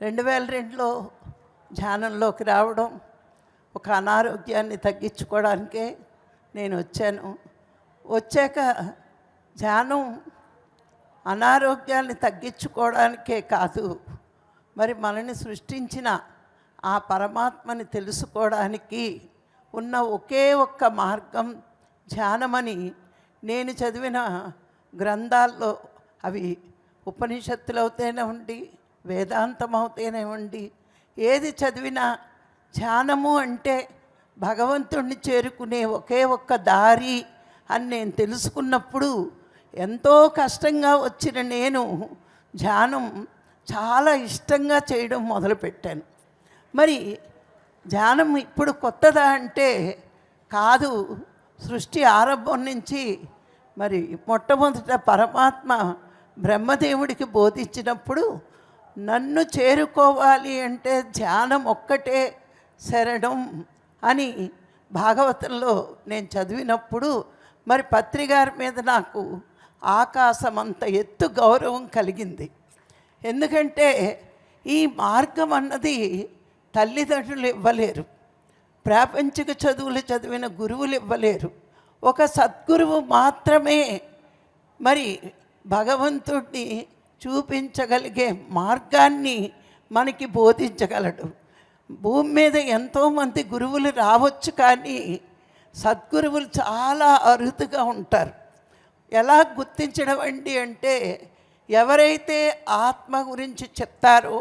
2002లో ధ్యానంలోకి రావడం, ఒక అనారోగ్యాన్ని తగ్గించుకోవడానికే నేను వచ్చాను. వచ్చాక ధ్యానం అనారోగ్యాన్ని తగ్గించుకోవడానికే కాదు, మరి మనల్ని సృష్టించిన ఆ పరమాత్మని తెలుసుకోవడానికి ఉన్న ఒకే ఒక్క మార్గం ధ్యానమని నేను చదివిన గ్రంథాల్లో, అవి ఉపనిషత్తులు అవుతేనే ఉండి, వేదాంతం అవుతేనే ఉండి, ఏది చదివినా ధ్యానము అంటే భగవంతుణ్ణి చేరుకునే ఒకే ఒక్క దారి అని నేను తెలుసుకున్నప్పుడు, ఎంతో కష్టంగా వచ్చిన నేను ధ్యానం చాలా ఇష్టంగా చేయడం మొదలుపెట్టాను. మరి ధ్యానం ఇప్పుడు కొత్తదా అంటే కాదు. సృష్టి ఆరంభం నుంచి మరి మొట్టమొదట పరమాత్మ బ్రహ్మదేవుడికి బోధించినప్పుడు, నన్ను చేరుకోవాలి అంటే ధ్యానం ఒక్కటే శరణం అని భాగవతంలో నేను చదివినప్పుడు, మరి పత్రిగారి మీద నాకు ఆకాశమంత ఎత్తు గౌరవం కలిగింది. ఎందుకంటే ఈ మార్గం అన్నది తల్లిదండ్రులు ఇవ్వలేరు, ప్రాపంచిక చదువులు చదివిన గురువులు ఇవ్వలేరు. ఒక సద్గురువు మాత్రమే మరి భగవంతుడిని చూపించగలిగే మార్గాన్ని మనకి బోధించగలడు. భూమి మీద ఎంతోమంది గురువులు రావచ్చు, కానీ సద్గురువులు చాలా అరుదుగా ఉంటారు. ఎలా గుర్తించడం అంటే ఎవరైతే ఆత్మ గురించి చెప్తారో,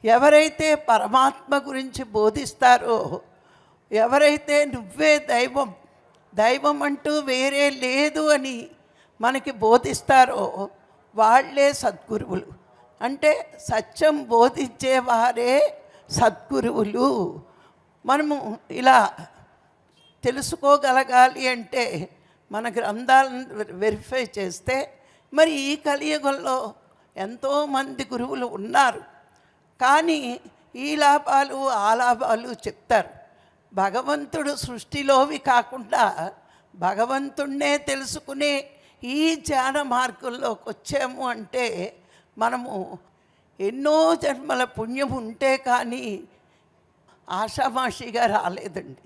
ఎవరైతే పరమాత్మ గురించి బోధిస్తారో, ఎవరైతే నువ్వే దైవం, దైవం అంటూ వేరే లేదు అని మనకి బోధిస్తారో వాళ్ళే సద్గురువులు. అంటే సత్యం బోధించేవారే సద్గురువులు. మనము ఇలా తెలుసుకోగలగాలి అంటే మన గ్రంథాలను వెరిఫై చేస్తే, మరి ఈ కలియుగంలో ఎంతోమంది గురువులు ఉన్నారు, కానీ ఈ లాభాలు ఆ లాభాలు చెప్తారు. భగవంతుడు సృష్టిలోవి కాకుండా భగవంతుణ్ణే తెలుసుకునే ఈ ధ్యాన మార్గంలోకి వచ్చాము అంటే మనము ఎన్నో జన్మల పుణ్యం ఉంటే కానీ ఆషామాషిగా రాలేదండి.